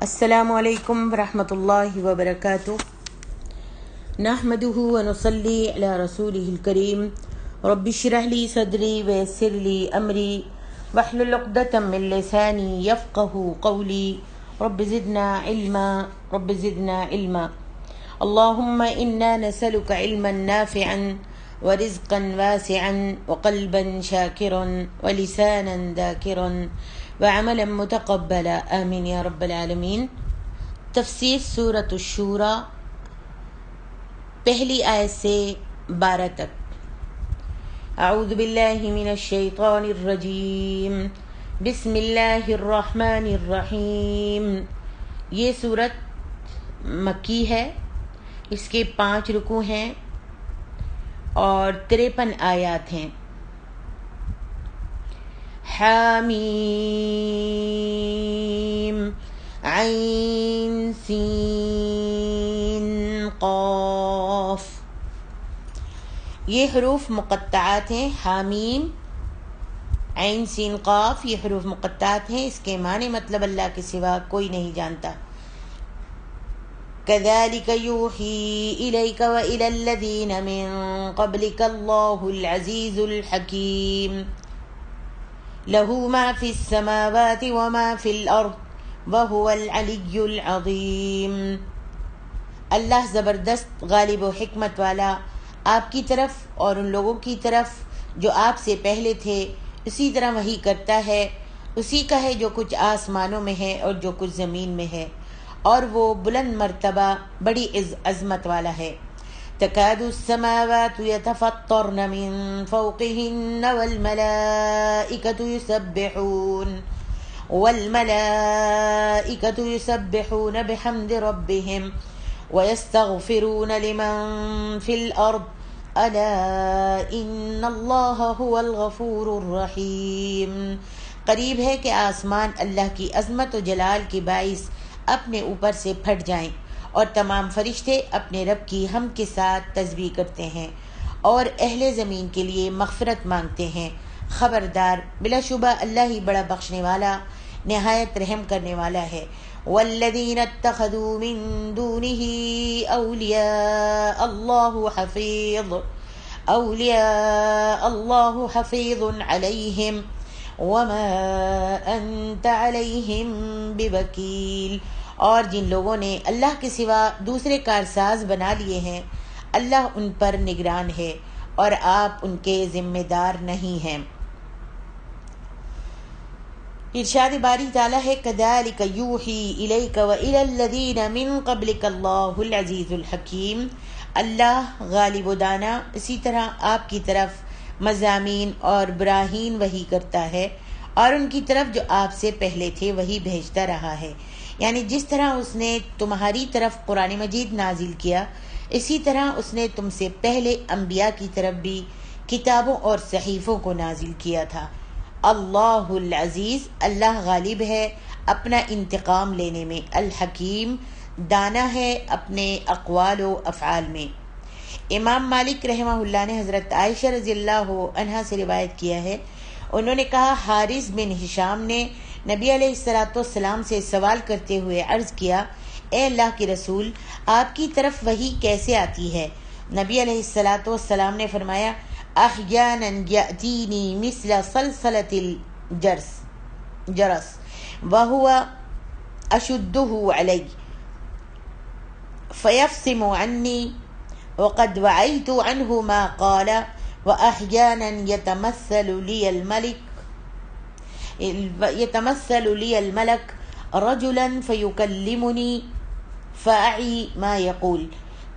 السلام علیکم ورحمۃ اللہ وبرکاتہ نحمده ونصلی علی رسولہ الکریم رب اشرح لی صدری ویسر لی امری واحلل عقدۃ من لسانی یفقهوا قولی رب زدنا علما اللهم انا نسألك علما نافعا ورزقا واسعا وقلبا شاکرا ولسانا ذاکرا وعملا متقبلا آمین یا رب العالمین۔ تفسیر سورۃ الشورى، پہلی آیت سے 12 تک۔ اعوذ باللہ من الشیطان الرجیم، بسم اللہ الرحمن الرحیم۔ یہ سورت مکی ہے، اس کے 5 رکوع ہیں اور 53 آیات ہیں۔ حامیم عین سین قاف، یہ حروف مقطعات ہیں۔ حامیم عین سین قاف یہ حروف مقطعات ہیں، اس کے معنی مطلب اللہ کے سوا کوئی نہیں جانتا۔ كذلك يوحي إليك وإلى الذين من قبلك الله العزيز الحكيم له ما في السماوات وما في الأرض وهو العلي العظيم۔ اللہ زبردست غالب و حکمت والا آپ کی طرف اور ان لوگوں کی طرف جو آپ سے پہلے تھے اسی طرح وحی کرتا ہے، اسی کا ہے جو کچھ آسمانوں میں ہے اور جو کچھ زمین میں ہے، اور وہ بلند مرتبہ بڑی عظمت والا ہے۔ تکاد السماوات يتفطرن من فوقهن والملائكة يسبحون بحمد ربهم ويستغفرون لمن في الأرض ألا إن الله هو الغفور الرحيم۔ قریب ہے کہ آسمان اللہ کی عظمت و جلال کے باعث اپنے اوپر سے پھٹ جائیں، اور تمام فرشتے اپنے رب کی حمد کے ساتھ تسبیح کرتے ہیں اور اہل زمین کے لیے مغفرت مانگتے ہیں۔ خبردار، بلا شبہ اللہ ہی بڑا بخشنے والا نہایت رحم کرنے والا ہے۔ والذین اتخذوا من دونه اولیاء اللہ حفیظ علیہم وما انت علیہم بوکیل، اور جن لوگوں نے اللہ کے سوا دوسرے کارساز بنا لیے ہیں اللہ ان پر نگران ہے اور آپ ان کے ذمہ دار نہیں ہیں۔ ارشاد باری تعالیٰ ہے کذالک یوحی الیک وإلی الذین من قبلک اللہ العزیز الحکیم۔ اللہ غالب و دانا اسی طرح آپ کی طرف مضامین اور براہین وحی کرتا ہے، اور ان کی طرف جو آپ سے پہلے تھے وہی بھیجتا رہا ہے۔ یعنی جس طرح اس نے تمہاری طرف قرآن مجید نازل کیا، اسی طرح اس نے تم سے پہلے انبیاء کی طرف بھی کتابوں اور صحیفوں کو نازل کیا تھا۔ اللہ العزیز، اللہ غالب ہے اپنا انتقام لینے میں، الحکیم دانا ہے اپنے اقوال و افعال میں۔ امام مالک رحمہ اللہ نے حضرت عائشہ رضی اللہ عنہا سے روایت کیا ہے، انہوں نے کہا حارث بن ہشام نے نبی علیہ السلام سے سوال کرتے ہوئے عرض کیا، اے اللہ کے رسول، آپ کی طرف وحی کیسے آتی ہے؟ نبی علیہ السلام نے فرمایا، احیانا یأتینی مثل سلسلۃ الجرس وہو اشدہ علی فیفصم عنی وقد وعیت عنہ ما قال واحیانا يتمثل لي الملك رجلا فيكلمني فأعي ما يقول۔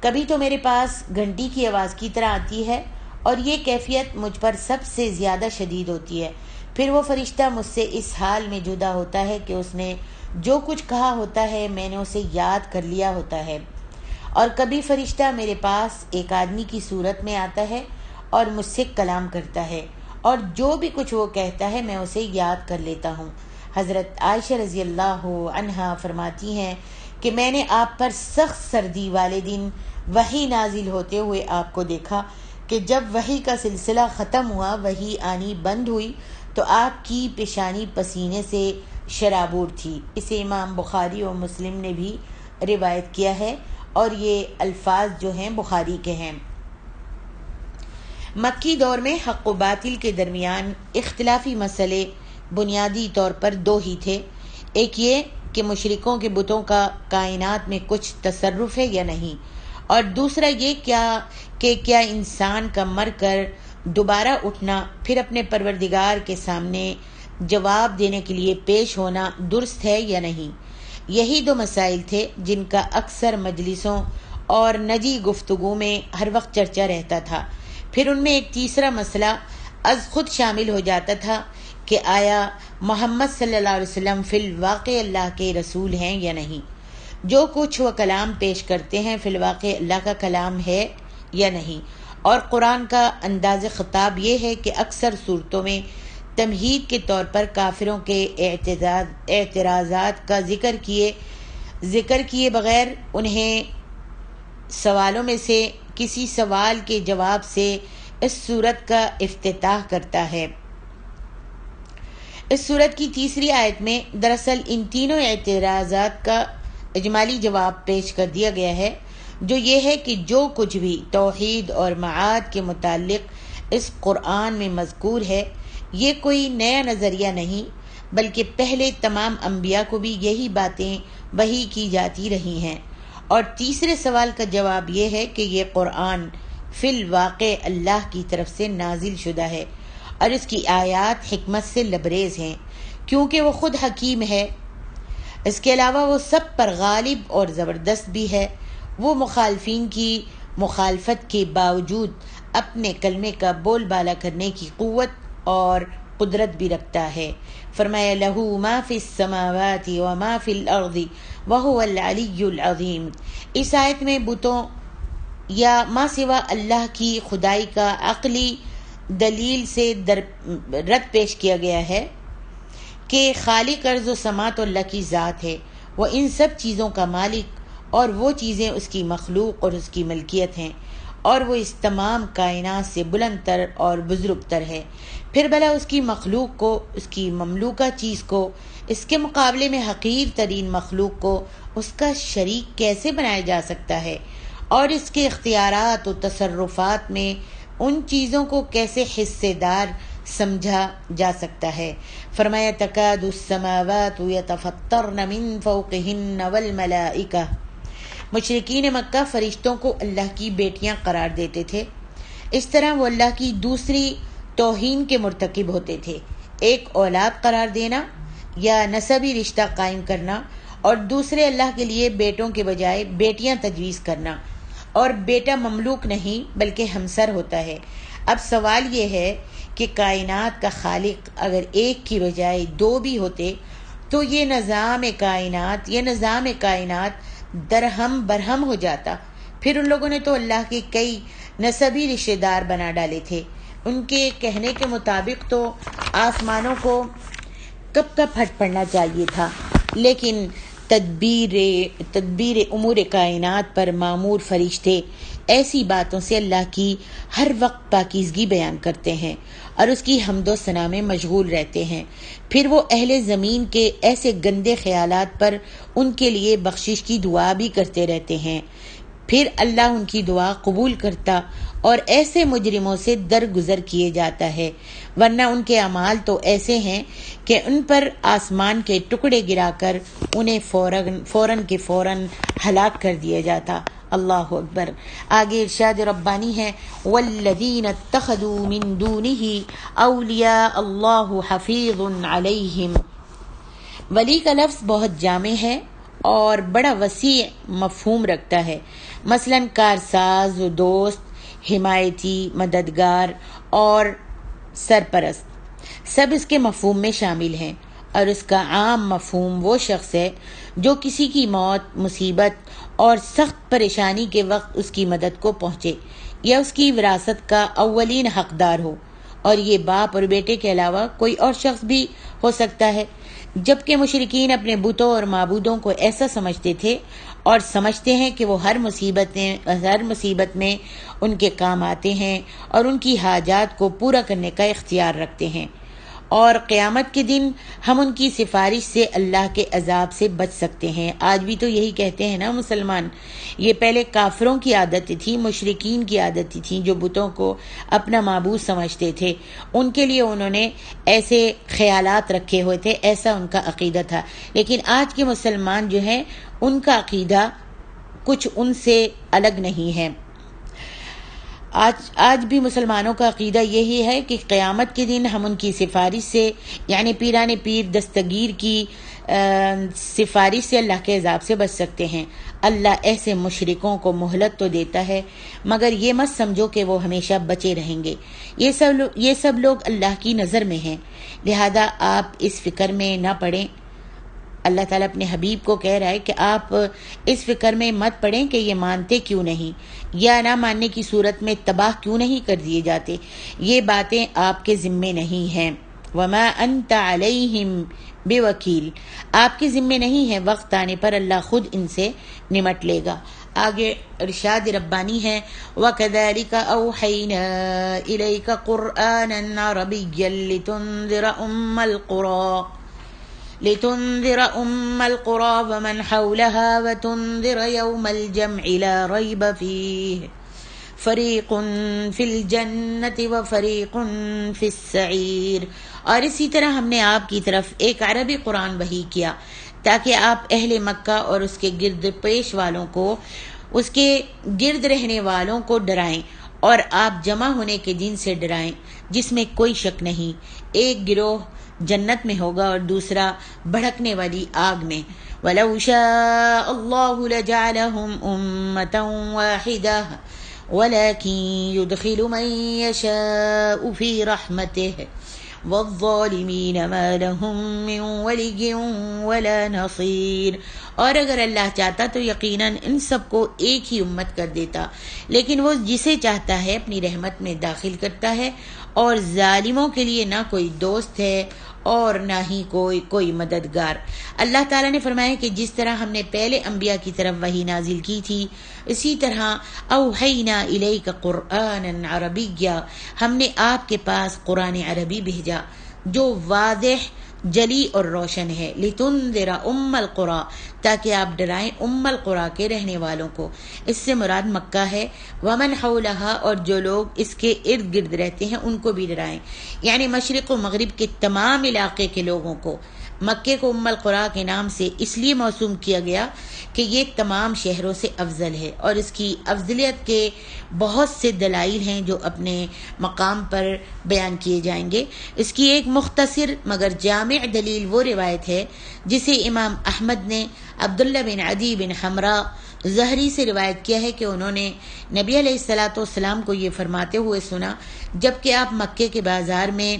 کبھی تو میرے پاس گھنٹی کی آواز کی طرح آتی ہے، اور یہ کیفیت مجھ پر سب سے زیادہ شدید ہوتی ہے، پھر وہ فرشتہ مجھ سے اس حال میں جدا ہوتا ہے کہ اس نے جو کچھ کہا ہوتا ہے میں نے اسے یاد کر لیا ہوتا ہے۔ اور کبھی فرشتہ میرے پاس ایک آدمی کی صورت میں آتا ہے اور مجھ سے کلام کرتا ہے، اور جو بھی کچھ وہ کہتا ہے میں اسے یاد کر لیتا ہوں۔ حضرت عائشہ رضی اللہ عنہا فرماتی ہیں کہ میں نے آپ پر سخت سردی والے دن وحی نازل ہوتے ہوئے آپ کو دیکھا کہ جب وحی کا سلسلہ ختم ہوا، وحی آنی بند ہوئی، تو آپ کی پیشانی پسینے سے شرابور تھی۔ اسے امام بخاری اور مسلم نے بھی روایت کیا ہے اور یہ الفاظ جو ہیں بخاری کے ہیں۔ مکی دور میں حق و باطل کے درمیان اختلافی مسئلے بنیادی طور پر دو ہی تھے، ایک یہ کہ مشرکوں کے بتوں کا کائنات میں کچھ تصرف ہے یا نہیں، اور دوسرا یہ کہ کیا انسان کا مر کر دوبارہ اٹھنا پھر اپنے پروردگار کے سامنے جواب دینے کے لیے پیش ہونا درست ہے یا نہیں۔ یہی دو مسائل تھے جن کا اکثر مجلسوں اور نجی گفتگو میں ہر وقت چرچا رہتا تھا۔ پھر ان میں ایک تیسرا مسئلہ از خود شامل ہو جاتا تھا کہ آیا محمد صلی اللہ علیہ وسلم فی الواقع اللہ کے رسول ہیں یا نہیں، جو کچھ وہ کلام پیش کرتے ہیں فی الواقع اللہ کا کلام ہے یا نہیں۔ اور قرآن کا انداز خطاب یہ ہے کہ اکثر صورتوں میں تمہید کے طور پر کافروں کے اعتراضات کا ذکر کیے بغیر انہیں سوالوں میں سے کسی سوال کے جواب سے اس صورت کا افتتاح کرتا ہے۔ اس صورت کی تیسری آیت میں دراصل ان تینوں اعتراضات کا اجمالی جواب پیش کر دیا گیا ہے، جو یہ ہے کہ جو کچھ بھی توحید اور معاد کے متعلق اس قرآن میں مذکور ہے یہ کوئی نیا نظریہ نہیں، بلکہ پہلے تمام انبیاء کو بھی یہی باتیں وحی کی جاتی رہی ہیں۔ اور تیسرے سوال کا جواب یہ ہے کہ یہ قرآن فی الواقع اللہ کی طرف سے نازل شدہ ہے اور اس کی آیات حکمت سے لبریز ہیں، کیونکہ وہ خود حکیم ہے۔ اس کے علاوہ وہ سب پر غالب اور زبردست بھی ہے۔ وہ مخالفین کی مخالفت کے باوجود اپنے کلمے کا بول بالا کرنے کی قوت اور قدرت بھی رکھتا ہے۔ فرمایا لہ ما فی السماوات وما فی الارض وہو العلی العظیم۔ اس آیت میں بتوں یا ما سوا اللہ کی خدائی کا عقلی دلیل سے رد پیش کیا گیا ہے کہ خالق ارض و سما تو اللہ کی ذات ہے، وہ ان سب چیزوں کا مالک اور وہ چیزیں اس کی مخلوق اور اس کی ملکیت ہیں، اور وہ اس تمام کائنات سے بلند تر اور بزرگ تر ہے۔ پھر بھلا اس کی مخلوق کو، اس کی مملوکہ چیز کو، اس کے مقابلے میں حقیر ترین مخلوق کو اس کا شریک کیسے بنایا جا سکتا ہے، اور اس کے اختیارات و تصرفات میں ان چیزوں کو کیسے حصے دار سمجھا جا سکتا ہے۔ فرمایا تکاد السماوات یتفطرن من فوقہن والملائکہ۔ مشرکین مکہ فرشتوں کو اللہ کی بیٹیاں قرار دیتے تھے۔ اس طرح وہ اللہ کی دوسری توہین کے مرتکب ہوتے تھے، ایک اولاد قرار دینا یا نسبی رشتہ قائم کرنا، اور دوسرے اللہ کے لیے بیٹوں کے بجائے بیٹیاں تجویز کرنا، اور بیٹا مملوک نہیں بلکہ ہمسر ہوتا ہے۔ اب سوال یہ ہے کہ کائنات کا خالق اگر ایک کی بجائے دو بھی ہوتے تو یہ نظام کائنات درہم برہم ہو جاتا۔ پھر ان لوگوں نے تو اللہ کے کئی نسبی رشتہ دار بنا ڈالے تھے۔ ان کے کہنے کے مطابق تو آسمانوں کو کب کا پھٹ پڑنا چاہیے تھا، لیکن تدبیر امور کائنات پر مامور فرشتے ایسی باتوں سے اللہ کی ہر وقت پاکیزگی بیان کرتے ہیں اور اس کی حمد و ثنا میں مشغول رہتے ہیں۔ پھر وہ اہل زمین کے ایسے گندے خیالات پر ان کے لیے بخشش کی دعا بھی کرتے رہتے ہیں، پھر اللہ ان کی دعا قبول کرتا اور ایسے مجرموں سے درگزر کیے جاتا ہے، ورنہ ان کے اعمال تو ایسے ہیں کہ ان پر آسمان کے ٹکڑے گرا کر انہیں فوراً کے فوراً ہلاک کر دیا جاتا۔ اللہ اکبر۔ آگے ارشاد ربانی ہے والذین اتخذوا من دونہ اولیاء اللہ حفیظ علیہم۔ ولی کا لفظ بہت جامع ہے اور بڑا وسیع مفہوم رکھتا ہے، مثلا کارساز و دوست، حمایتی، مددگار اور سرپرست سب اس کے مفہوم میں شامل ہیں، اور اس کا عام مفہوم وہ شخص ہے جو کسی کی موت، مصیبت اور سخت پریشانی کے وقت اس کی مدد کو پہنچے یا اس کی وراثت کا اولین حقدار ہو، اور یہ باپ اور بیٹے کے علاوہ کوئی اور شخص بھی ہو سکتا ہے۔ جبکہ مشرکین اپنے بتوں اور معبودوں کو ایسا سمجھتے تھے اور سمجھتے ہیں کہ وہ ہر مصیبت میں ان کے کام آتے ہیں اور ان کی حاجات کو پورا کرنے کا اختیار رکھتے ہیں، اور قیامت کے دن ہم ان کی سفارش سے اللہ کے عذاب سے بچ سکتے ہیں۔ آج بھی تو یہی کہتے ہیں نا مسلمان۔ یہ پہلے کافروں کی عادتیں تھیں، مشرکین کی عادتیں تھیں، جو بتوں کو اپنا معبود سمجھتے تھے۔ ان کے لیے انہوں نے ایسے خیالات رکھے ہوئے تھے، ایسا ان کا عقیدہ تھا۔ لیکن آج کے مسلمان جو ہیں، ان کا عقیدہ کچھ ان سے الگ نہیں ہے۔ آج بھی مسلمانوں کا عقیدہ یہی ہے کہ قیامت کے دن ہم ان کی سفارش سے، یعنی پیران پیر دستگیر کی سفارش سے اللہ کے عذاب سے بچ سکتے ہیں۔ اللہ ایسے مشرکوں کو مہلت تو دیتا ہے، مگر یہ مت سمجھو کہ وہ ہمیشہ بچے رہیں گے۔ یہ سب لوگ اللہ کی نظر میں ہیں، لہذا آپ اس فکر میں نہ پڑیں۔ اللہ تعالیٰ اپنے حبیب کو کہہ رہا ہے کہ آپ اس فکر میں مت پڑیں کہ یہ مانتے کیوں نہیں، یا نہ ماننے کی صورت میں تباہ کیوں نہیں کر دیے جاتے۔ یہ باتیں آپ کے ذمے نہیں ہیں۔ وما انت علیہم بوکیل، آپ کے ذمے نہیں ہے، وقت آنے پر اللہ خود ان سے نمٹ لے گا۔ آگے ارشاد ربانی ہے، وَكَذَلِكَ أَوْحَيْنَا إِلَيْكَ قُرْآنًا عَرَبِيًّا لتنذر أم القرى ومن حولها وتنذر يوم الجمع لا ريب فيه فریق فی الجنت و فریق فی السعیر۔ اور اسی طرح ہم نے آپ کی طرف ایک عربی قرآن وحی کیا تاکہ آپ اہل مکہ اور اس کے گرد پیش والوں کو، اس کے گرد رہنے والوں کو ڈرائیں، اور آپ جمع ہونے کے دن سے ڈرائیں جس میں کوئی شک نہیں۔ ایک گروہ جنت میں ہوگا اور دوسرا بھڑکنے والی آگ میں۔ وَلَوْ شَاءَ اللَّهُ لَجَعَلَهُمْ أُمَّةً وَاحِدَةً وَلَكِنْ يُدْخِلُ مَنْ يَشَاءُ فِي رَحْمَتِهِ وَالظَّالِمِينَ مَا لَهُمْ مِنْ وَلِيٍّ وَلَا نَصِيرٍ۔ اور اگر اللہ چاہتا تو یقیناً ان سب کو ایک ہی امت کر دیتا، لیکن وہ جسے چاہتا ہے اپنی رحمت میں داخل کرتا ہے، اور ظالموں کے لیے نہ کوئی دوست ہے اور نہ ہی کوئی مددگار۔ اللہ تعالیٰ نے فرمایا کہ جس طرح ہم نے پہلے انبیاء کی طرف وحی نازل کی تھی، اسی طرح اوحینا الیک قرآنا عربیا، ہم نے آپ کے پاس قرآن عربی بھیجا جو واضح، جلی اور روشن ہے۔ لتنذر ام القری، تاکہ آپ ڈرائیں ام القری کے رہنے والوں کو۔ اس سے مراد مکہ ہے۔ ومن حولہا، اور جو لوگ اس کے ارد گرد رہتے ہیں ان کو بھی ڈرائیں، یعنی مشرق و مغرب کے تمام علاقے کے لوگوں کو۔ مکے کو ام القری کے نام سے اس لیے موسوم کیا گیا کہ یہ تمام شہروں سے افضل ہے، اور اس کی افضلیت کے بہت سے دلائل ہیں جو اپنے مقام پر بیان کیے جائیں گے۔ اس کی ایک مختصر مگر جامع دلیل وہ روایت ہے جسے امام احمد نے عبداللہ بن عدی بن حمراء زہری سے روایت کیا ہے کہ انہوں نے نبی علیہ الصلاۃ والسلام کو یہ فرماتے ہوئے سنا جبکہ آپ مکے کے بازار میں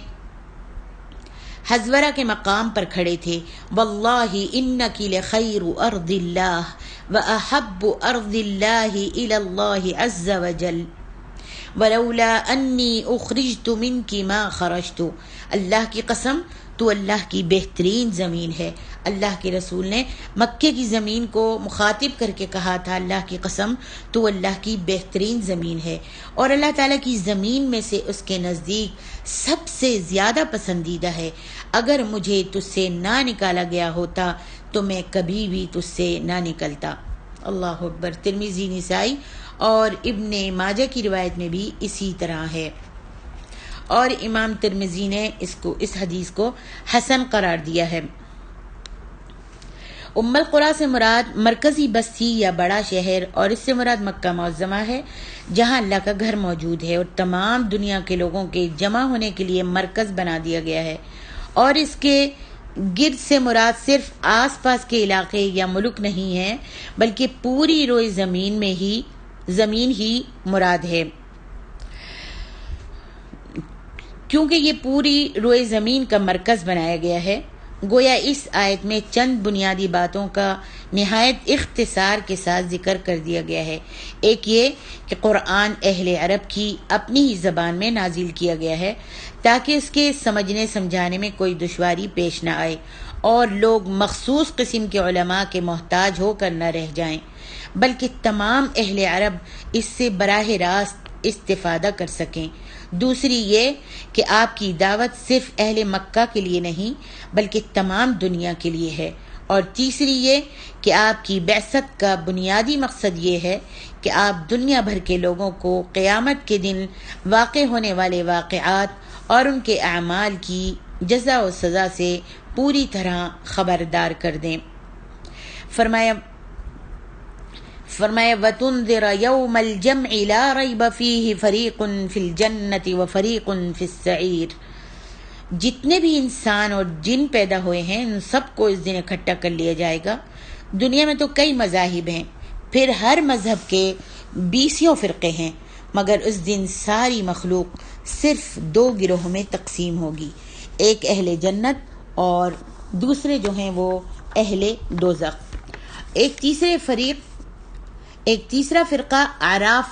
حزورہ کے مقام پر کھڑے تھے، واللہ انکی لخیر ارض اللہ واحب ارض اللہ الی اللہ عز وجل ولولا انی اخرجت منک ما خرجت۔ اللہ کی قسم تو اللہ کی بہترین زمین ہے۔ اللہ کے رسول نے مکے کی زمین کو مخاطب کر کے کہا تھا، اللہ کی قسم تو اللہ کی بہترین زمین ہے، اور اللہ تعالیٰ کی زمین میں سے اس کے نزدیک سب سے زیادہ پسندیدہ ہے۔ اگر مجھے تجھ سے نہ نکالا گیا ہوتا تو میں کبھی بھی تجھ سے نہ نکلتا۔ اللہ اکبر۔ ترمذی، نسائی اور ابن ماجہ کی روایت میں بھی اسی طرح ہے، اور امام ترمذی نے اس حدیث کو حسن قرار دیا ہے۔ ام القری سے مراد مرکزی بستی یا بڑا شہر، اور اس سے مراد مکہ معظمہ ہے جہاں اللہ کا گھر موجود ہے اور تمام دنیا کے لوگوں کے جمع ہونے کے لیے مرکز بنا دیا گیا ہے، اور اس کے گرد سے مراد صرف آس پاس کے علاقے یا ملک نہیں ہے بلکہ پوری روئے زمین ہی مراد ہے، کیونکہ یہ پوری روئے زمین کا مرکز بنایا گیا ہے۔ گویا اس آیت میں چند بنیادی باتوں کا نہایت اختصار کے ساتھ ذکر کر دیا گیا ہے۔ ایک یہ کہ قرآن اہل عرب کی اپنی ہی زبان میں نازل کیا گیا ہے تاکہ اس کے سمجھنے سمجھانے میں کوئی دشواری پیش نہ آئے اور لوگ مخصوص قسم کے علماء کے محتاج ہو کر نہ رہ جائیں، بلکہ تمام اہل عرب اس سے براہ راست استفادہ کر سکیں۔ دوسری یہ کہ آپ کی دعوت صرف اہل مکہ کے لیے نہیں بلکہ تمام دنیا کے لیے ہے۔ اور تیسری یہ کہ آپ کی بعثت کا بنیادی مقصد یہ ہے کہ آپ دنیا بھر کے لوگوں کو قیامت کے دن واقع ہونے والے واقعات اور ان کے اعمال کی جزا و سزا سے پوری طرح خبردار کر دیں۔ فرمایا وَتُنذِرَ يَوْمَ الْجَمْعِ لَا رَيْبَ فِيهِ فَرِيقٌ فِي الْجَنَّةِ وَفَرِيقٌ فِي السَّعِيرِ۔ جتنے بھی انسان اور جن پیدا ہوئے ہیں ان سب کو اس دن اکٹھا کر لیا جائے گا۔ دنیا میں تو کئی مذاہب ہیں، پھر ہر مذہب کے 20 فرقے ہیں، مگر اس دن ساری مخلوق صرف 2 گروہوں میں تقسیم ہوگی، ایک اہل جنت اور دوسرے جو ہیں وہ اہل دوزخ۔ ایک تیسرا فرقہ اعراف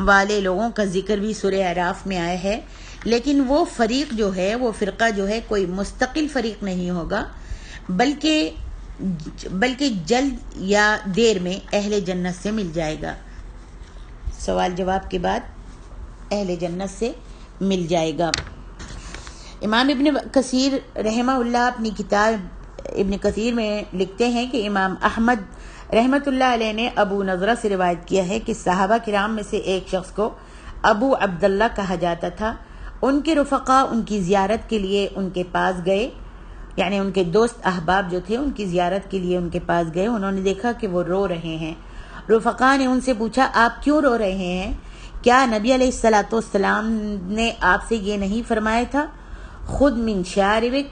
والے لوگوں کا ذکر بھی سورہ اعراف میں آیا ہے، لیکن وہ فریق جو ہے، وہ فرقہ جو ہے کوئی مستقل فریق نہیں ہوگا، بلکہ جلد یا دیر میں اہل جنت سے مل جائے گا۔ سوال جواب کے بعد اہل جنت سے مل جائے گا۔ امام ابن کثیر رحمہ اللہ اپنی کتاب ابن کثیر میں لکھتے ہیں کہ امام احمد رحمۃ اللہ علیہ نے ابو نضرہ سے روایت کیا ہے کہ صحابہ کرام میں سے ایک شخص کو ابو عبداللہ کہا جاتا تھا۔ ان کے رفقا ان کی زیارت کے لیے ان کے پاس گئے، یعنی ان کے دوست احباب جو تھے ان کی زیارت کے لیے ان کے پاس گئے۔ انہوں نے دیکھا کہ وہ رو رہے ہیں۔ رفقا نے ان سے پوچھا، آپ کیوں رو رہے ہیں؟ کیا نبی علیہ الصلاۃ والسلام نے آپ سے یہ نہیں فرمایا تھا، خود من شاربک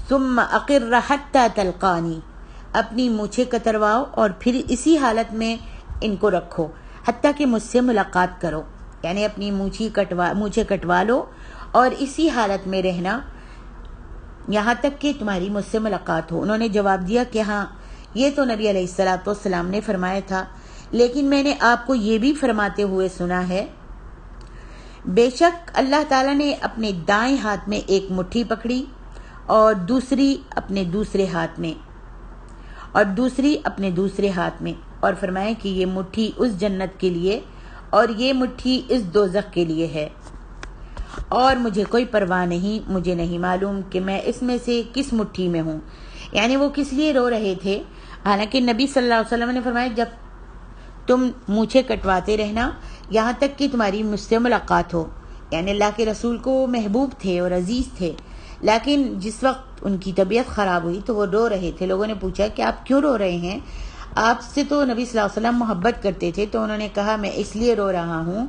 ثم اقر حتی تلقانی، اپنی مونچھیں کترواؤ اور پھر اسی حالت میں ان کو رکھو حتیٰ کہ مجھ سے ملاقات کرو، یعنی اپنی مونچھیں کٹوا لو اور اسی حالت میں رہنا یہاں تک کہ تمہاری مجھ سے ملاقات ہو۔ انہوں نے جواب دیا کہ ہاں، یہ تو نبی علیہ الصلاۃ والسلام نے فرمایا تھا، لیکن میں نے آپ کو یہ بھی فرماتے ہوئے سنا ہے، بے شک اللہ تعالیٰ نے اپنے دائیں ہاتھ میں ایک مٹھی پکڑی اور دوسری اپنے دوسرے ہاتھ میں اور فرمایا کہ یہ مٹھی اس جنت کے لیے اور یہ مٹھی اس دوزخ کے لیے ہے، اور مجھے کوئی پرواہ نہیں، مجھے نہیں معلوم کہ میں اس میں سے کس مٹھی میں ہوں۔ یعنی وہ کس لیے رو رہے تھے؟ حالانکہ نبی صلی اللہ علیہ وسلم نے فرمایا جب تم مونچھیں کٹواتے رہنا یہاں تک کہ تمہاری مجھ سے ملاقات ہو، یعنی اللہ کے رسول کو وہ محبوب تھے اور عزیز تھے، لیکن جس وقت ان کی طبیعت خراب ہوئی تو وہ رو رہے تھے۔ لوگوں نے پوچھا کہ آپ کیوں رو رہے ہیں؟ آپ سے تو نبی صلی اللہ علیہ وسلم محبت کرتے تھے۔ تو انہوں نے کہا میں اس لیے رو رہا ہوں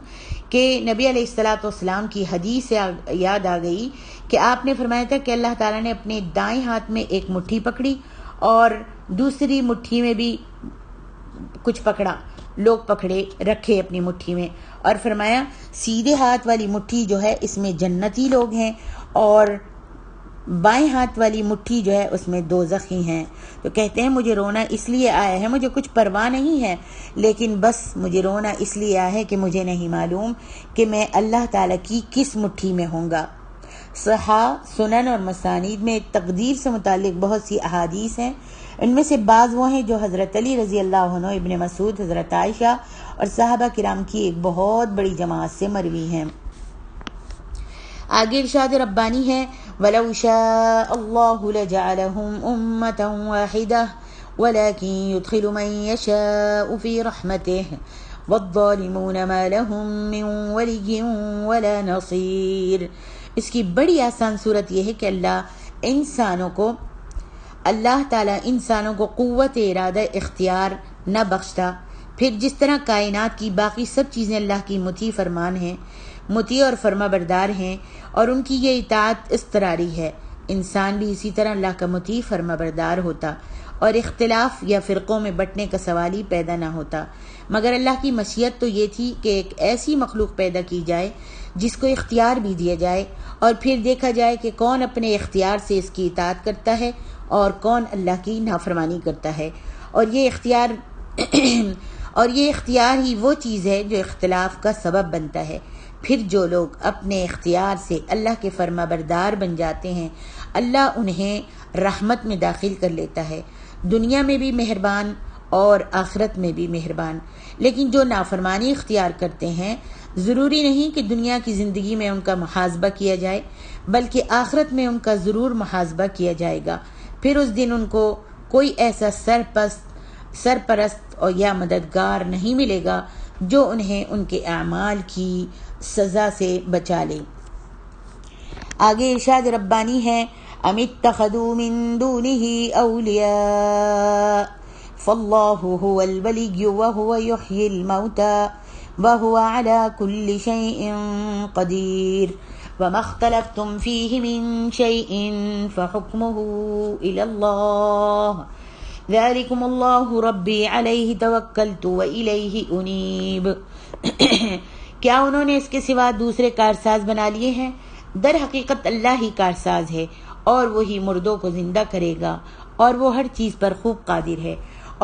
کہ نبی علیہ الصلاۃ والسلام کی حدیث یاد آ گئی کہ آپ نے فرمایا تھا کہ اللہ تعالیٰ نے اپنے دائیں ہاتھ میں ایک مٹھی پکڑی اور دوسری مٹھی میں بھی کچھ پکڑا، لوگ پکڑے رکھے اپنی مٹھی میں، اور فرمایا سیدھے ہاتھ والی مٹھی جو ہے اس میں جنتی لوگ ہیں اور بائیں ہاتھ والی مٹھی جو ہے اس میں دوزخی ہیں۔ تو کہتے ہیں مجھے رونا اس لیے آیا ہے، مجھے کچھ پرواہ نہیں ہے، لیکن بس مجھے رونا اس لیے آیا ہے کہ مجھے نہیں معلوم کہ میں اللہ تعالیٰ کی کس مٹھی میں ہوں گا۔ صحاح، سنن اور مسانید میں تقدیر سے متعلق بہت سی احادیث ہیں۔ ان میں سے بعض وہ ہیں جو حضرت علی رضی اللہ عنہ، ابن مسعود، حضرت عائشہ اور صحابہ کرام کی ایک بہت بڑی جماعت سے مروی ہیں۔ آگے ارشاد ربانی ہے، وَلَوْ شَاءَ اللَّهُ لَجَعَلَهُمْ أُمَّةً وَاحِدَةً وَلَكِنْ يُدْخِلُ مَن يَشَاءُ فِي رَحْمَتِهِ وَالظَّالِمُونَ مَا لَهُم مِّن وَلِيٍّ وَلَا نَصِيرٍ۔ اس کی بڑی آسان صورت یہ ہے کہ اللہ تعالیٰ انسانوں کو قوت ارادہ اختیار نہ بخشتا، پھر جس طرح کائنات کی باقی سب چیزیں اللہ کی مطیع فرمان ہیں، مطیع اور فرما بردار ہیں، اور ان کی یہ اطاعت اضطراری ہے، انسان بھی اسی طرح اللہ کا مطیع فرما بردار ہوتا اور اختلاف یا فرقوں میں بٹنے کا سوال ہی پیدا نہ ہوتا۔ مگر اللہ کی مشیت تو یہ تھی کہ ایک ایسی مخلوق پیدا کی جائے جس کو اختیار بھی دیا جائے، اور پھر دیکھا جائے کہ کون اپنے اختیار سے اس کی اطاعت کرتا ہے اور کون اللہ کی نافرمانی کرتا ہے، اور یہ اختیار ہی وہ چیز ہے جو اختلاف کا سبب بنتا ہے۔ پھر جو لوگ اپنے اختیار سے اللہ کے فرما بردار بن جاتے ہیں، اللہ انہیں رحمت میں داخل کر لیتا ہے، دنیا میں بھی مہربان اور آخرت میں بھی مہربان۔ لیکن جو نافرمانی اختیار کرتے ہیں ضروری نہیں کہ دنیا کی زندگی میں ان کا محاسبہ کیا جائے، بلکہ آخرت میں ان کا ضرور محاسبہ کیا جائے گا۔ پھر اس دن ان کو کوئی ایسا سرپرست اور یا مددگار نہیں ملے گا جو انہیں ان کے اعمال کی سزا سے بچا لے۔ آگے ارشاد ربانی ہے، ام اتخذوا من دونه اولیاء فاللہ هو الولی وهو یحیی الموتى وهو على كل شیء قدیر وما اختلفتم فیہ من شیء فحکمہ الی اللہ ذالکم اللہ ربی علیہ توکلت والیہ انیب۔ کیا انہوں نے اس کے سوا دوسرے کارساز بنا لیے ہیں؟ در حقیقت اللہ ہی کارساز ہے، اور وہی مردوں کو زندہ کرے گا، اور وہ ہر چیز پر خوب قادر ہے۔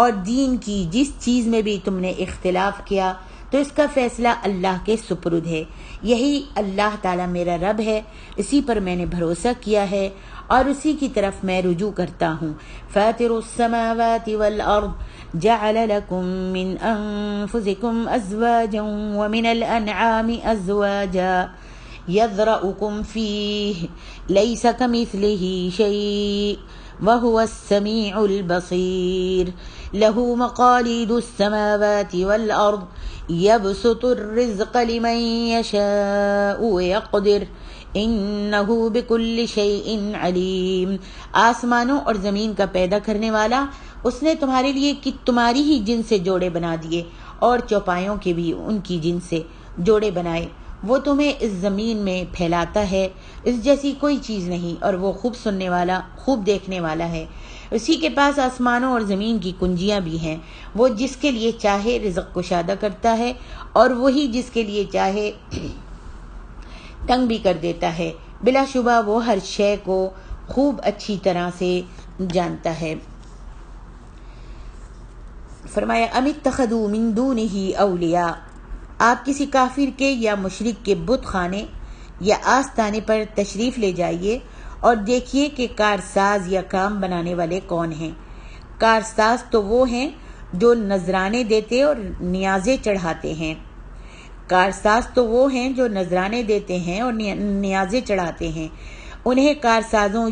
اور دین کی جس چیز میں بھی تم نے اختلاف کیا تو اس کا فیصلہ اللہ کے سپرد ہے۔ یہی اللہ تعالیٰ میرا رب ہے، اسی پر میں نے بھروسہ کیا ہے اور اسی کی طرف میں رجوع کرتا ہوں۔ فاطر السماوات والارض جعل لكم من انفسكم ازواجا ومن الانعام ازواجا يذرأكم فيه ليس كمثله شيء وهو السميع البصير له مقاليد السماوات والأرض يبسط الرزق لمن يشاء ويقدر انه بكل شيء عليم۔ آسمانوں اور زمین کا پیدا کرنے والا اس نے تمہارے لیے تمہاری ہی جن سے جوڑے بنا دیے، اور چوپایوں کے بھی ان کی جن سے جوڑے بنائے۔ وہ تمہیں اس زمین میں پھیلاتا ہے، اس جیسی کوئی چیز نہیں، اور وہ خوب سننے والا، خوب دیکھنے والا ہے۔ اسی کے پاس آسمانوں اور زمین کی کنجیاں بھی ہیں، وہ جس کے لیے چاہے رزق کشادہ کرتا ہے، اور وہی جس کے لیے چاہے تنگ بھی کر دیتا ہے۔ بلا شبہ وہ ہر شے کو خوب اچھی طرح سے جانتا ہے۔ فرمایا ام اتخذوا من دونه اولیاء، آپ کسی کافر کے یا مشرک کے بت خانے یا آستانے پر تشریف لے جائیے اور دیکھیے کہ کارساز یا کام بنانے والے کون ہیں۔ کارساز تو وہ ہیں جو نذرانے دیتے اور نیازیں چڑھاتے ہیں۔ کارساز تو وہ ہیں جو نذرانے دیتے ہیں اور نیازیں چڑھاتے ہیں۔ انہیں کارسازوں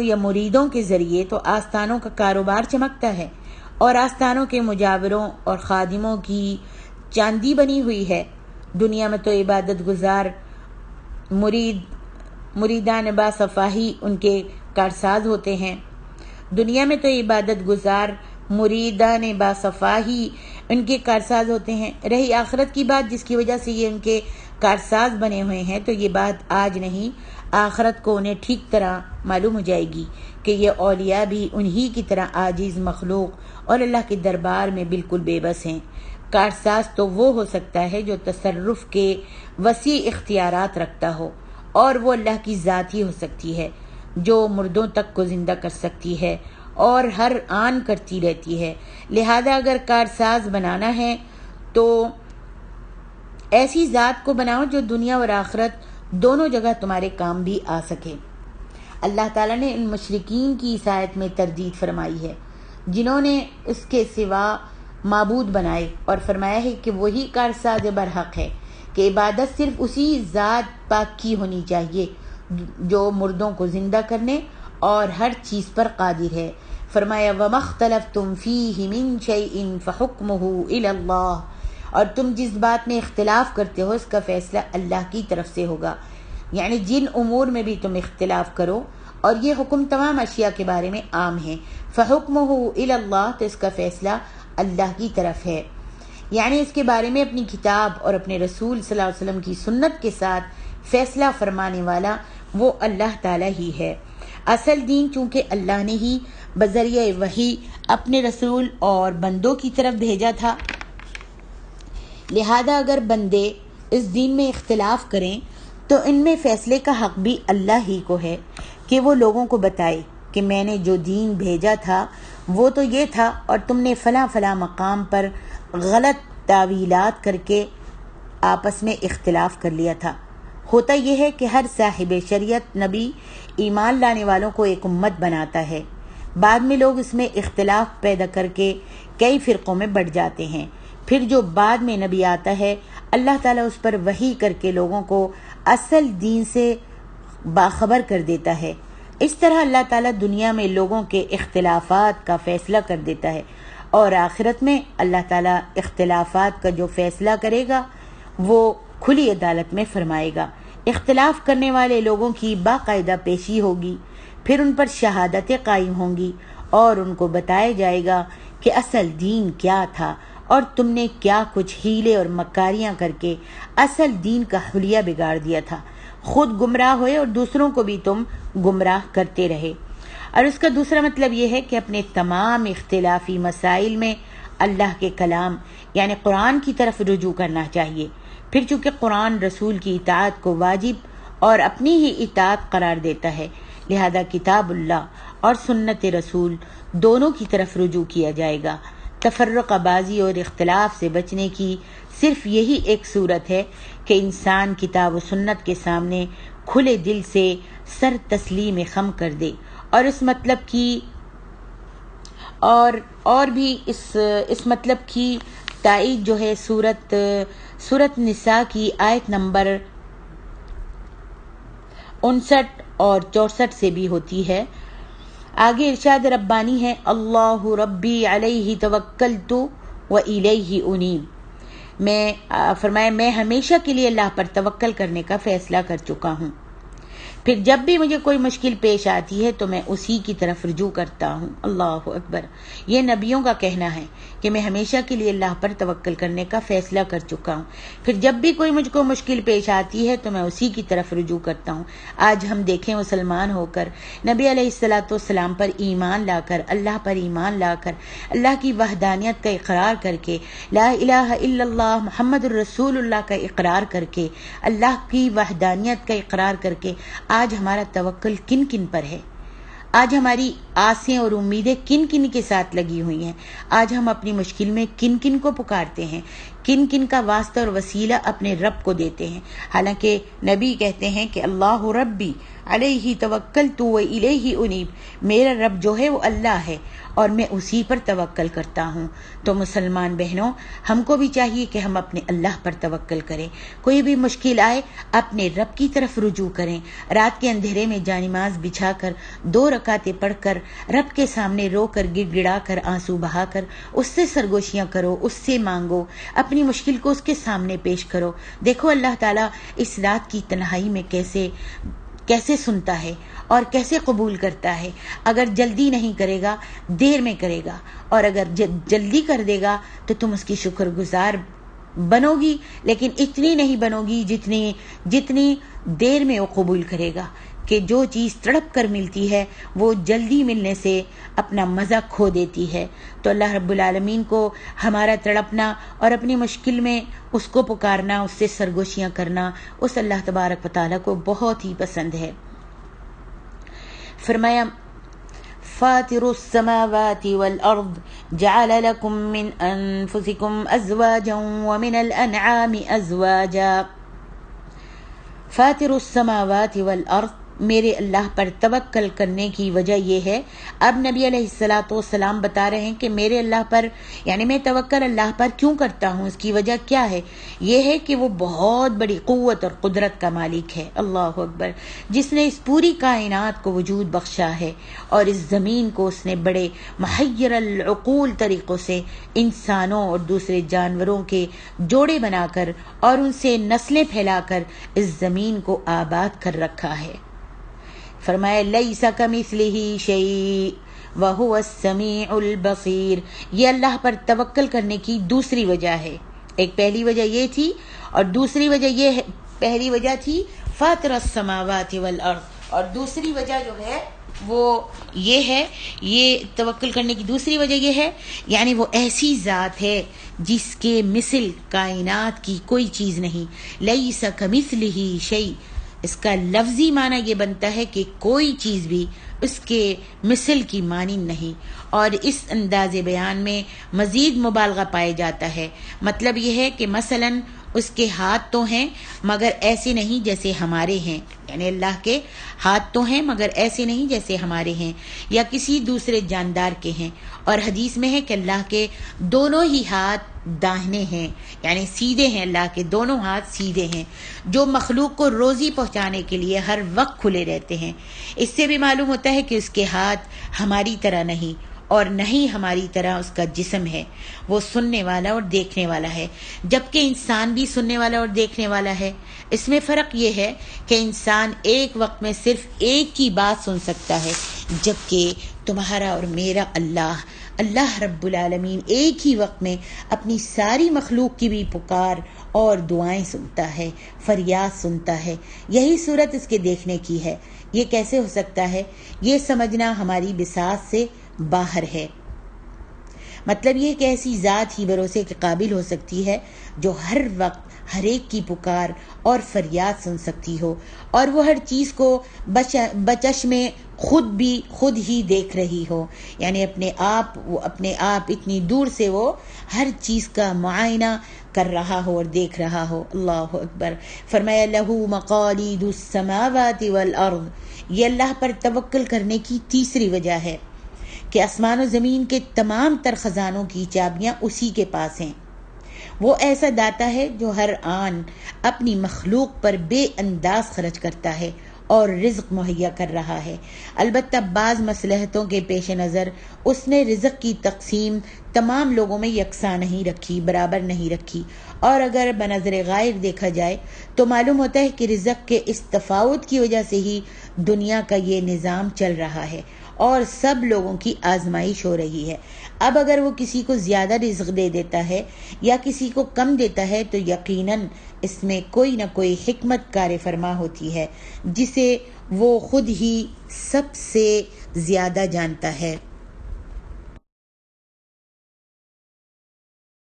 یا مریدوں کے ذریعے تو آستانوں کا کاروبار چمکتا ہے، اور آستانوں کے مجاوروں اور خادموں کی چاندی بنی ہوئی ہے۔ دنیا میں تو عبادت گزار مریدان باصفاہی ان کے کارساز ہوتے ہیں۔ دنیا میں تو عبادت گزار مریدان باصفاہی ان کے کارساز ہوتے ہیں۔ رہی آخرت کی بات جس کی وجہ سے یہ ان کے کارساز بنے ہوئے ہیں، تو یہ بات آج نہیں، آخرت کو انہیں ٹھیک طرح معلوم ہو جائے گی کہ یہ اولیاء بھی انہی کی طرح عاجز مخلوق اور اللہ کے دربار میں بالکل بے بس ہیں۔ کارساز تو وہ ہو سکتا ہے جو تصرف کے وسیع اختیارات رکھتا ہو، اور وہ اللہ کی ذات ہی ہو سکتی ہے جو مردوں تک کو زندہ کر سکتی ہے اور ہر آن کرتی رہتی ہے۔ لہذا اگر کارساز بنانا ہے تو ایسی ذات کو بناؤ جو دنیا اور آخرت دونوں جگہ تمہارے کام بھی آ سکے۔ اللہ تعالیٰ نے ان مشرکین کی اس آیت میں تردید فرمائی ہے جنہوں نے اس کے سوا معبود بنائے، اور فرمایا ہے کہ وہی کارساز برحق ہے کہ عبادت صرف اسی ذات پاک کی ہونی چاہیے جو مردوں کو زندہ کرنے اور ہر چیز پر قادر ہے۔ فرمایا وَمَا اخْتَلَفْتُمْ فِيهِ مِنْ شَيْءٍ فَحُكْمُهُ إِلَى اللَّهِ، اور تم جس بات میں اختلاف کرتے ہو اس کا فیصلہ اللہ کی طرف سے ہوگا۔ یعنی جن امور میں بھی تم اختلاف کرو، اور یہ حکم تمام اشیاء کے بارے میں عام ہے، فَحُكْمُهُ إِلَى اللَّهِ، تو اس کا فیصلہ اللہ کی طرف ہے۔ یعنی اس کے بارے میں اپنی کتاب اور اپنے رسول صلی اللہ علیہ وسلم کی سنت کے ساتھ فیصلہ فرمانے والا وہ اللہ تعالیٰ ہی ہے۔ اصل دین چونکہ اللہ نے ہی بذریعہ وحی اپنے رسول اور بندوں کی طرف بھیجا تھا، لہذا اگر بندے اس دین میں اختلاف کریں تو ان میں فیصلے کا حق بھی اللہ ہی کو ہے کہ وہ لوگوں کو بتائے کہ میں نے جو دین بھیجا تھا وہ تو یہ تھا، اور تم نے فلاں فلاں مقام پر غلط تعویلات کر کے آپس میں اختلاف کر لیا تھا۔ ہوتا یہ ہے کہ ہر صاحب شریعت نبی ایمان لانے والوں کو ایک امت بناتا ہے، بعد میں لوگ اس میں اختلاف پیدا کر کے کئی فرقوں میں بٹ جاتے ہیں۔ پھر جو بعد میں نبی آتا ہے اللہ تعالیٰ اس پر وحی کر کے لوگوں کو اصل دین سے باخبر کر دیتا ہے۔ اس طرح اللہ تعالیٰ دنیا میں لوگوں کے اختلافات کا فیصلہ کر دیتا ہے اور آخرت میں اللہ تعالیٰ اختلافات کا جو فیصلہ کرے گا وہ کھلی عدالت میں فرمائے گا۔ اختلاف کرنے والے لوگوں کی باقاعدہ پیشی ہوگی، پھر ان پر شہادتیں قائم ہوں گی اور ان کو بتایا جائے گا کہ اصل دین کیا تھا اور تم نے کیا کچھ ہیلے اور مکاریاں کر کے اصل دین کا حلیہ بگاڑ دیا تھا، خود گمراہ ہوئے اور دوسروں کو بھی تم گمراہ کرتے رہے۔ اور اس کا دوسرا مطلب یہ ہے کہ اپنے تمام اختلافی مسائل میں اللہ کے کلام یعنی قرآن کی طرف رجوع کرنا چاہیے۔ پھر چونکہ قرآن رسول کی اطاعت کو واجب اور اپنی ہی اطاعت قرار دیتا ہے، لہذا کتاب اللہ اور سنت رسول دونوں کی طرف رجوع کیا جائے گا۔ تفرقہ بازی اور اختلاف سے بچنے کی صرف یہی ایک صورت ہے کہ انسان کتاب و سنت کے سامنے کھلے دل سے سر تسلیم خم کر دے، اور اس مطلب کی اور بھی اس مطلب کی تائید جو ہے سورت نساء کی آیت نمبر 59 اور 64 سے بھی ہوتی ہے۔ آگے ارشاد ربانی ہے، اللہ ربی علیہ توکلت و الیہ انیب، فرمایا میں ہمیشہ کے لیے اللہ پر توکل کرنے کا فیصلہ کر چکا ہوں، پھر جب بھی مجھے کوئی مشکل پیش آتی ہے تو میں اسی کی طرف رجوع کرتا ہوں۔ اللہ اکبر، یہ نبیوں کا کہنا ہے کہ میں ہمیشہ کے لیے اللہ پر توکل کرنے کا فیصلہ کر چکا ہوں، پھر جب بھی کوئی مجھ کو مشکل پیش آتی ہے تو میں اسی کی طرف رجوع کرتا ہوں۔ آج ہم دیکھیں مسلمان ہو کر، نبی علیہ الصلوۃ والسلام پر ایمان لا کر، اللہ پر ایمان لا کر، اللہ کی وحدانیت کا اقرار کر کے، لا الہ الا اللہ محمد الرسول اللہ کا اقرار کر کے، اللہ کی وحدانیت کا اقرار کر کے آج ہمارا توکل کن کن پر ہے؟ آج ہماری آسیں اور امیدیں کن کن کے ساتھ لگی ہوئی ہیں؟ آج ہم اپنی مشکل میں کن کن کو پکارتے ہیں؟ کن کن کا واسطہ اور وسیلہ اپنے رب کو دیتے ہیں؟ حالانکہ نبی کہتے ہیں کہ اللہ ربی علیہ توکلت و الیہ انیب، میرا رب جو ہے وہ اللہ ہے اور میں اسی پر توکل کرتا ہوں۔ تو مسلمان بہنوں، ہم کو بھی چاہیے کہ ہم اپنے اللہ پر توکل کریں، کوئی بھی مشکل آئے اپنے رب کی طرف رجوع کریں، رات کے اندھیرے میں جانماز بچھا کر 2 رکعتیں پڑھ کر رب کے سامنے رو کر گڑ گڑا کر آنسو بہا کر اس سے سرگوشیاں کرو، اس سے مانگو، اپنی مشکل کو اس کے سامنے پیش کرو۔ دیکھو اللہ تعالیٰ اس رات کی تنہائی میں کیسے سنتا ہے اور کیسے قبول کرتا ہے۔ اگر جلدی نہیں کرے گا دیر میں کرے گا، اور اگر جلدی کر دے گا تو تم اس کی شکر گزار بنو گی، لیکن اتنی نہیں بنو گی جتنی دیر میں وہ قبول کرے گا، کہ جو چیز تڑپ کر ملتی ہے وہ جلدی ملنے سے اپنا مزہ کھو دیتی ہے۔ تو اللہ رب العالمین کو ہمارا تڑپنا اور اپنی مشکل میں اس کو پکارنا، اس سے سرگوشیاں کرنا، اس اللہ تبارک و تعالیٰ کو بہت ہی پسند ہے۔ فرمایا فاطر السماوات والارض جعل لكم من انفسكم ازواجا ومن الانعام ازواجا۔ فاطر السماوات والارض، میرے اللہ پر توکل کرنے کی وجہ یہ ہے، اب نبی علیہ الصلوۃ والسلام بتا رہے ہیں کہ میرے اللہ پر یعنی میں توکل اللہ پر کیوں کرتا ہوں، اس کی وجہ کیا ہے؟ یہ ہے کہ وہ بہت بڑی قوت اور قدرت کا مالک ہے، اللہ اکبر، جس نے اس پوری کائنات کو وجود بخشا ہے، اور اس زمین کو اس نے بڑے محیر العقول طریقوں سے انسانوں اور دوسرے جانوروں کے جوڑے بنا کر اور ان سے نسلیں پھیلا کر اس زمین کو آباد کر رکھا ہے۔ فرمایا لیس کمثلہ شیء وہو السمیع البصیر، یہ اللہ پر توکل کرنے کی دوسری وجہ ہے۔ ایک پہلی وجہ یہ تھی، اور دوسری وجہ یہ ہے، پہلی وجہ تھی فاطر السماوات والارض، اور دوسری وجہ جو ہے وہ یہ ہے، یہ توکل کرنے کی دوسری وجہ یہ ہے، یعنی وہ ایسی ذات ہے جس کے مثل کائنات کی کوئی چیز نہیں، لیس کمثلہ شیء، اس کا لفظی معنی یہ بنتا ہے کہ کوئی چیز بھی اس کے مثل کی مانند نہیں، اور اس انداز بیان میں مزید مبالغہ پایا جاتا ہے۔ مطلب یہ ہے کہ مثلا اس کے ہاتھ تو ہیں مگر ایسے نہیں جیسے ہمارے ہیں، یعنی اللہ کے ہاتھ تو ہیں مگر ایسے نہیں جیسے ہمارے ہیں یا کسی دوسرے جاندار کے ہیں۔ اور حدیث میں ہے کہ اللہ کے دونوں ہی ہاتھ داہنے ہیں، یعنی سیدھے ہیں، اللہ کے دونوں ہاتھ سیدھے ہیں جو مخلوق کو روزی پہنچانے کے لیے ہر وقت کھلے رہتے ہیں۔ اس سے بھی معلوم ہوتا ہے کہ اس کے ہاتھ ہماری طرح نہیں اور نہیں ہماری طرح اس کا جسم ہے، وہ سننے والا اور دیکھنے والا ہے، جبکہ انسان بھی سننے والا اور دیکھنے والا ہے۔ اس میں فرق یہ ہے کہ انسان ایک وقت میں صرف ایک کی بات سن سکتا ہے، جبکہ تمہارا اور میرا اللہ رب العالمین ایک ہی وقت میں اپنی ساری مخلوق کی بھی پکار اور دعائیں سنتا ہے، فریاد سنتا ہے۔ یہی صورت اس کے دیکھنے کی ہے۔ یہ کیسے ہو سکتا ہے؟ یہ سمجھنا ہماری بساط سے باہر ہے۔ مطلب یہ کہ ایسی ذات ہی بھروسے کے قابل ہو سکتی ہے جو ہر وقت ہر ایک کی پکار اور فریاد سن سکتی ہو، اور وہ ہر چیز کو بچش میں خود ہی دیکھ رہی ہو، یعنی اپنے آپ اتنی دور سے وہ ہر چیز کا معائنہ کر رہا ہو اور دیکھ رہا ہو۔ اللہ اکبر۔ فرمایا لہو مقالید السماوات والارض، یہ اللہ پر توکل کرنے کی تیسری وجہ ہے کہ آسمان و زمین کے تمام تر خزانوں کی چابیاں اسی کے پاس ہیں۔ وہ ایسا داتا ہے جو ہر آن اپنی مخلوق پر بے انداز خرچ کرتا ہے اور رزق مہیا کر رہا ہے۔ البتہ بعض مصلحتوں کے پیش نظر اس نے رزق کی تقسیم تمام لوگوں میں یکساں نہیں رکھی، برابر نہیں رکھی، اور اگر بنظر غائب دیکھا جائے تو معلوم ہوتا ہے کہ رزق کے اس تفاوت کی وجہ سے ہی دنیا کا یہ نظام چل رہا ہے اور سب لوگوں کی آزمائش ہو رہی ہے۔ اب اگر وہ کسی کو زیادہ رزق دے دیتا ہے یا کسی کو کم دیتا ہے تو یقیناً اس میں کوئی نہ کوئی حکمت کار فرما ہوتی ہے جسے وہ خود ہی سب سے زیادہ جانتا ہے۔